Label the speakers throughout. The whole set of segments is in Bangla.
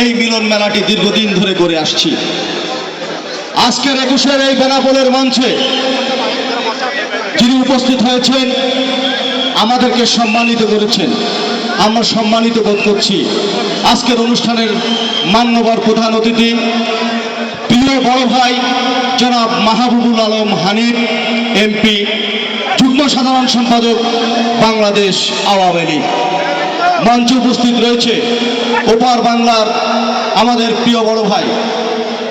Speaker 1: এই মিলন মেলাটি দীর্ঘদিন ধরে করে আসছি। আজকের 21-এর এই বেনাপোলের মঞ্চে যিনি উপস্থিত হয়েছেন, আমাদেরকে সম্মানিত করেছেন, আমরা সম্মানিত বোধ করছি। আজকের অনুষ্ঠানের মান্যবর প্রধান অতিথি প্রিয় বড় ভাই জনাব মাহবুবুল আলম হানিফ এমপি, যুগ্ম সাধারণ সম্পাদক বাংলাদেশ আওয়ামী লীগ। মঞ্চে উপস্থিত রয়েছে ওপার বাংলার আমাদের প্রিয় বড় ভাই,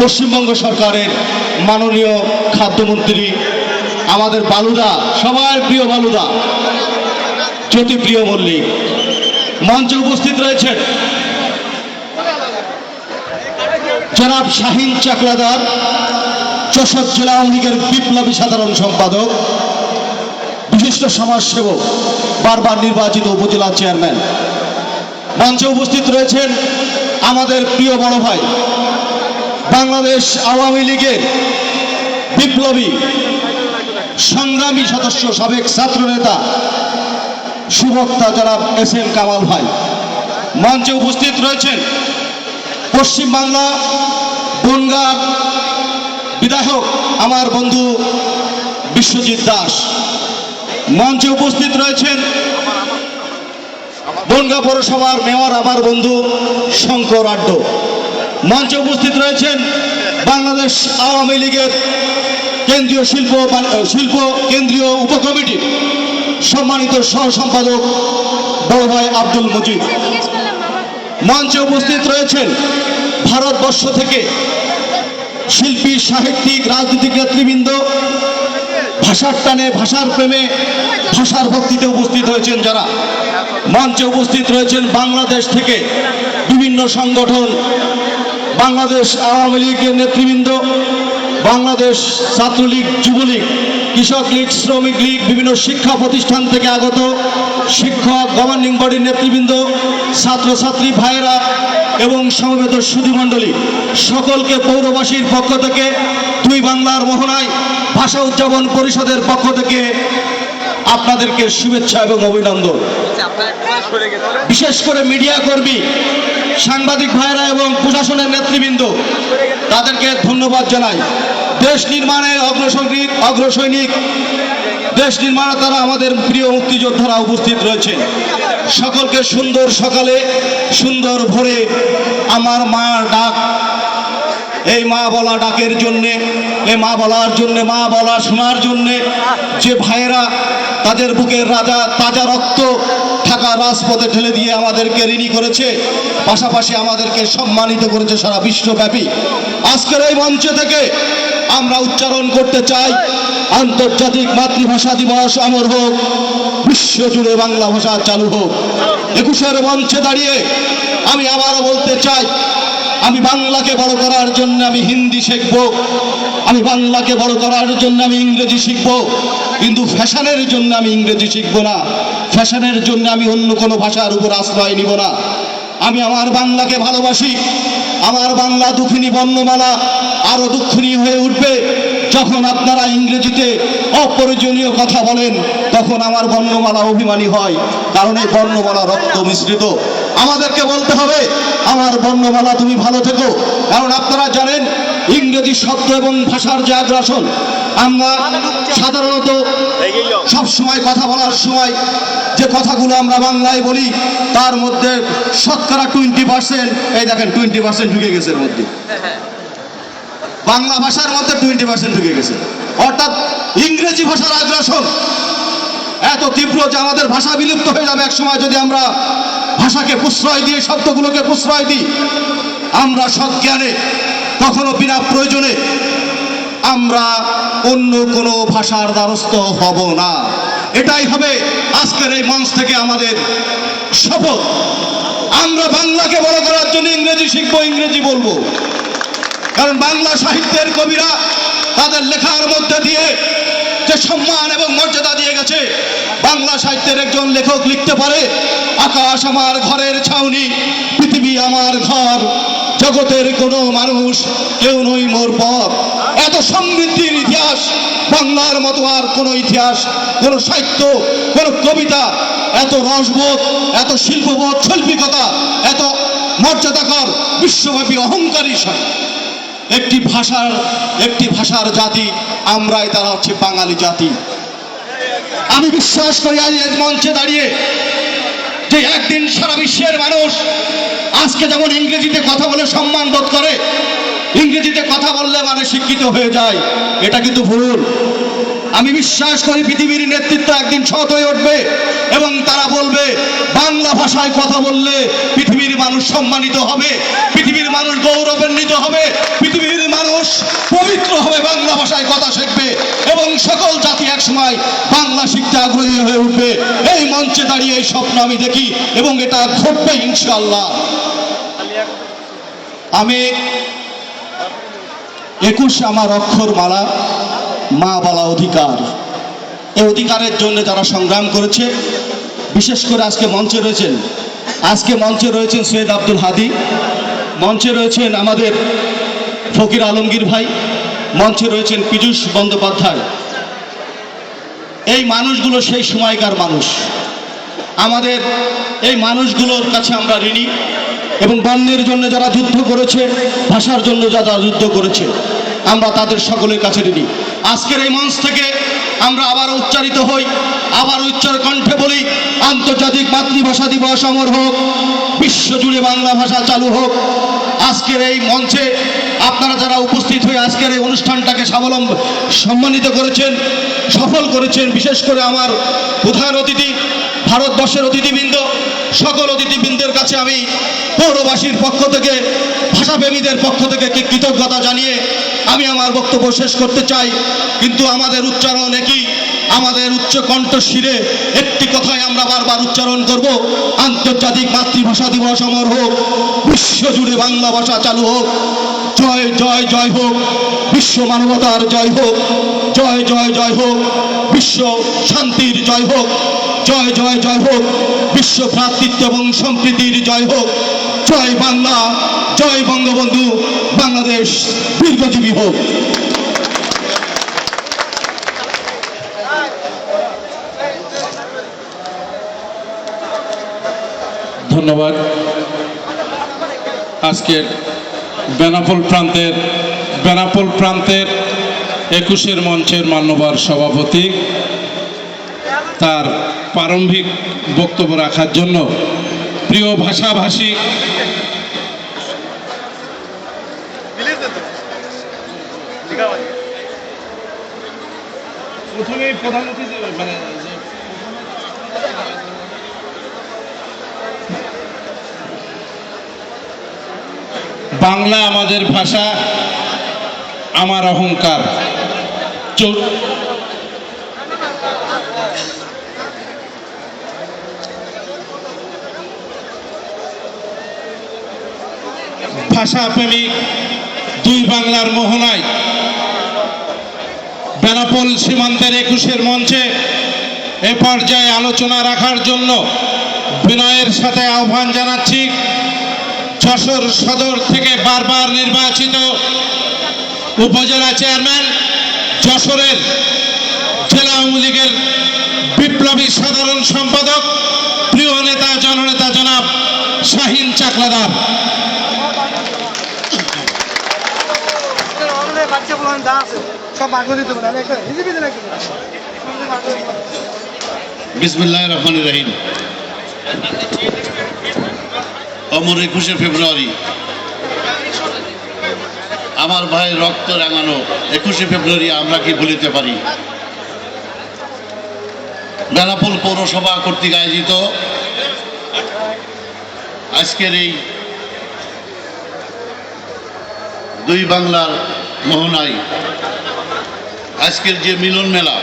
Speaker 1: পশ্চিমবঙ্গ সরকারের মাননীয় খাদ্যমন্ত্রী আমাদের বালুদা, সবার প্রিয় বালুদা জ্যোতিপ্রিয় মল্লিক। মঞ্চে উপস্থিত রয়েছেন জনাব শাহিন চাকলাদার, যশোর জেলা আওয়ামী লীগের বিপ্লবী সাধারণ সম্পাদক, বিশিষ্ট সমাজসেবক, বারবার নির্বাচিত উপজেলা চেয়ারম্যান। মঞ্চে উপস্থিত রয়েছেন আমাদের প্রিয় বড় ভাই, বাংলাদেশ আওয়ামী লীগের বিপ্লবী সংগ্রামী সদস্য, সাবেক ছাত্রনেতা, সুবক্তা জনাব এস.এম. কামাল ভাই। মঞ্চে উপস্থিত রয়েছেন পশ্চিমবাংলা বনগাঁ বিধায়ক আমার বন্ধু বিশ্বজিৎ দাস। মঞ্চে উপস্থিত রয়েছেন বনগাঁ পৌরসভার মেয়র আমার বন্ধু শঙ্কর আড্ড। মঞ্চে উপস্থিত রয়েছেন বাংলাদেশ আওয়ামী লীগের কেন্দ্রীয় শিল্প কেন্দ্রীয় উপকমিটির সম্মানিত সহ সম্পাদক বড় ভাই আব্দুল মজিদ। মঞ্চে উপস্থিত রয়েছেন ভারতবর্ষ থেকে শিল্পী, সাহিত্যিক, রাজনৈতিক নেতৃবৃন্দ, ভাষার টানে, ভাষার প্রেমে, ভাষার ভক্তিতে উপস্থিত হয়েছেন যারা। মঞ্চে উপস্থিত রয়েছেন বাংলাদেশ থেকে বিভিন্ন সংগঠন, বাংলাদেশ আওয়ামী লীগের নেতৃবৃন্দ, বাংলাদেশ ছাত্রলীগ, যুবলীগ, কৃষক লীগ, শ্রমিক লীগ, বিভিন্ন শিক্ষা প্রতিষ্ঠান থেকে আগত শিক্ষক, গভর্নিং বডির নেতৃবৃন্দ, ছাত্রছাত্রী ভাইয়েরা এবং সমবেত সুধীমণ্ডলী সকলকে পৌরবাসীর পক্ষ থেকে, দুই বাংলার মোহনায় ভাষা উদযাপন পরিষদের পক্ষ থেকে আপনাদেরকে শুভেচ্ছা এবং অভিনন্দন। বিশেষ করে মিডিয়া কর্মী, সাংবাদিক ভাইরা এবং প্রশাসনের নেতৃবৃন্দ, তাদেরকে ধন্যবাদ জানাই। দেশ নির্মাণের অগ্রসৈনিক, দেশ নির্মাণে তারা আমাদের প্রিয় মুক্তিযোদ্ধারা উপস্থিত রয়েছেন। সকলকে সুন্দর সকালে, সুন্দর ভোরে আমার মার ডাক, এই মা বলা ডাকের জন্যে, এই মা বলার জন্যে, মা বলা শোনার জন্যে যে ভাইয়েরা তাদের বুকের রাজা তাজা রক্ত ঢাকা রাজপথে ঠেলে দিয়ে আমাদেরকে ঋণী করেছে, পাশাপাশি আমাদেরকে সম্মানিত করেছে সারা বিশ্বব্যাপী। আজকের এই মঞ্চ থেকে আমরা উচ্চারণ করতে চাই, আন্তর্জাতিক মাতৃভাষা দিবস অমর হোক, বিশ্বজুড়ে বাংলা ভাষা চালু হোক। 21-এর মঞ্চে দাঁড়িয়ে আমি আবারও বলতে চাই, আমি বাংলাকে বড় করার জন্য আমি হিন্দি শিখব, আমি বাংলাকে বড় করার জন্য আমি ইংরেজি শিখব, কিন্তু ফ্যাশনের জন্য আমি ইংরেজি শিখব না, ফ্যাশনের জন্য আমি অন্য কোনো ভাষার উপর আশ্রয় নিব না। আমি আমার বাংলাকে ভালোবাসি। আমার বাংলা দুঃখিনী বর্ণমালা আরো দুঃখিনী হয়ে উঠবে যখন আপনারা ইংরেজিতে অপ্রয়োজনীয় কথা বলেন, তখন আমার বর্ণমালা অভিমানী হয়, কারণ এই বর্ণমালা রক্ত মিশ্রিত। আমাদেরকে বলতে হবে আমার বর্ণমালা তুমি ভালো থেকো, কারণ আপনারা জানেন ইংরেজি শব্দ এবং ভাষার যে আগ্রাসন, আমরা সাধারণত সবসময় কথা বলার সময় যে কথাগুলো আমরা বাংলায় বলি তার মধ্যে শতকরা 20%, এই দেখেন 20% ঢুকে গেছে এর মধ্যে, বাংলা ভাষার মধ্যে 20% ঢুকে গেছে। অর্থাৎ ইংরেজি ভাষার আগ্রাসন এত তীব্র যে আমাদের ভাষা বিলুপ্ত হয়ে যাবে এক সময় যদি আমরা ভাষাকে প্রশ্রয় দিয়ে, শব্দগুলোকে প্রশ্রয় দিই। আমরা সজ্ঞানে, কখনো বিনা প্রয়োজনে আমরা অন্য কোনো ভাষার দ্বারস্থ হব না। এটাই হবে আজকের এই মঞ্চ থেকে আমাদের শপথ। আমরা বাংলাকে বড় করার জন্য ইংরেজি শিখবো, ইংরেজি বলবো, কারণ বাংলা সাহিত্যের কবিরা তাদের লেখার মধ্যে দিয়ে যে সম্মান এবং মর্যাদা দিয়ে গেছে, বাংলা সাহিত্যের একজন লেখক লিখতে পারে, আকাশ আমার ঘরের ছাউনি, পৃথিবী আমার ঘর, জগতের কোনো মানুষ কেউ নই মোর পর। এত সমৃদ্ধির ইতিহাস বাংলার মতো আর কোনো ইতিহাস, কোনো সাহিত্য, কোনো কবিতা, এত রসবোধ, এত শিল্পবোধ, শৈল্পিকতা, এত মর্যাদাকর বিশ্বব্যাপী অহংকারী একটি ভাষার জাতি আমরাই, তারা হচ্ছে বাঙালি জাতি। আমি বিশ্বাস করি আজ এর মঞ্চে দাঁড়িয়ে যে একদিন সারা বিশ্বের মানুষ আজকে যেমন ইংরেজিতে কথা বলে সম্মান বোধ করে, ইংরেজিতে কথা বললে মানে শিক্ষিত হয়ে যায়, এটা কিন্তু ভুল। আমি বিশ্বাস করি পৃথিবীর নেতৃত্ব একদিন সৎ হয়ে উঠবে এবং তারা বলবে বাংলা ভাষায় কথা বললে পৃথিবীর মানুষ সম্মানিত হবে, পৃথিবীর মানুষ গৌরবান্বিত হবে, পৃথিবীর মানুষ পবিত্র হবে, বাংলা ভাষায় কথা শিখবে এবং সকল জাতি একসময় বাংলা শিখতে আগ্রহী হয়ে উঠবে। এই মঞ্চে দাঁড়িয়ে এই স্বপ্ন আমি দেখি এবং এটা ঘটবে ইনশাআল্লাহ। আমি 21 আমার অক্ষর মালা, মা বলা অধিকার, এই অধিকারের জন্য যারা সংগ্রাম করেছে, বিশেষ করে আজকে মঞ্চে রয়েছেন সৈয়দ আব্দুল হাদী, মঞ্চে রয়েছেন আমাদের ফকির আলমগীর ভাই, মঞ্চে রয়েছেন পীযূষ বন্দ্যোপাধ্যায়। এই মানুষগুলো সেই সময়কার মানুষ, আমাদের এই মানুষগুলোর কাছে আমরা ঋণী এবং বর্ণের জন্য যারা যুদ্ধ করেছে, ভাষার জন্য যারা যুদ্ধ করেছে, আমরা তাদের সকলের কাছে ঋণী। আজকের এই মঞ্চ থেকে আমরা আবার উচ্চারিত হই, আবার উচ্চার কণ্ঠে বলি আন্তর্জাতিক মাতৃভাষা দিবস অমর হোক, বিশ্বজুড়ে বাংলা ভাষা চালু হোক। আজকের এই মঞ্চে আপনারা যারা উপস্থিত হয়ে আজকের এই অনুষ্ঠানটাকে সম্মানিত করেছেন, সফল করেছেন, বিশেষ করে আমার প্রধান অতিথি, ভারতবর্ষের অতিথিবৃন্দ, সকল অতিথিবৃন্দের কাছে আমি পৌরবাসীর পক্ষ থেকে, ভাষাপ্রেমীদের পক্ষ থেকে কৃতজ্ঞতা জানিয়ে আমি আমার বক্তব্য শেষ করতে চাই। কিন্তু আমাদের উচ্চারণ একই, আমাদের উচ্চ কণ্ঠশিরে একটি কথাই আমরা বারবার উচ্চারণ করব, আন্তর্জাতিক মাতৃভাষা দিবস অমর হোক, বিশ্বজুড়ে বাংলা ভাষা চালু হোক, জয় জয় জয় হোক, বিশ্ব মানবতার জয় হোক, জয় জয় জয় হোক, বিশ্ব শান্তির জয় হোক, জয় জয় জয় হোক, বিশ্ব ভ্রাতৃত্ব এবং সম্প্রীতির জয় হোক, জয় বাংলা, জয় বঙ্গবন্ধু, বাংলাদেশ দীর্ঘজীবী হোক।
Speaker 2: ধন্যবাদ। আজকের বেনাপোল প্রান্তের 21 মঞ্চের মান্যবর সভাপতি তার প্রারম্ভিক বক্তব্য রাখার জন্য প্রিয় ভাষাভাষী প্রথমে প্রধান অতিথি বাংলা আমাদের ভাষা, আমার অহংকার। ভাষাপ্রেমিক দুই বাংলার মোহনায় বেনাপোল সীমান্তের 21 মঞ্চে এ পর্যায়ে আলোচনা রাখার জন্য বিনয়ের সাথে আহ্বান জানাচ্ছি যশোর সদর থেকে বারবার নির্বাচিত উপজেলা চেয়ারম্যান, যশোরের জেলা আওয়ামী লীগের বিপ্লবী সাধারণ সম্পাদক, প্রিয় নেতা জননেতা জনাব শাহীন চাকলাদার।
Speaker 3: বিসমিল্লাহির রহমানির রহিম। অমর 21শে ফেব্রুয়ারি, আমার ভাইয়ের রক্ত রাঙানো 21শে ফেব্রুয়ারি আমরা কি ভুলিতে পারি? বেনাপোল পৌরসভা কর্তৃক আয়োজিত আজকের এই দুই বাংলার মোহনায় আজকের যে মিলন মেলা,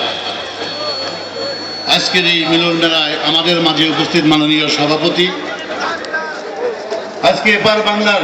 Speaker 3: আজকের এই মিলন মেলায় আমাদের মাঝে উপস্থিত মাননীয় সভাপতি, আজকে এপার বাংলার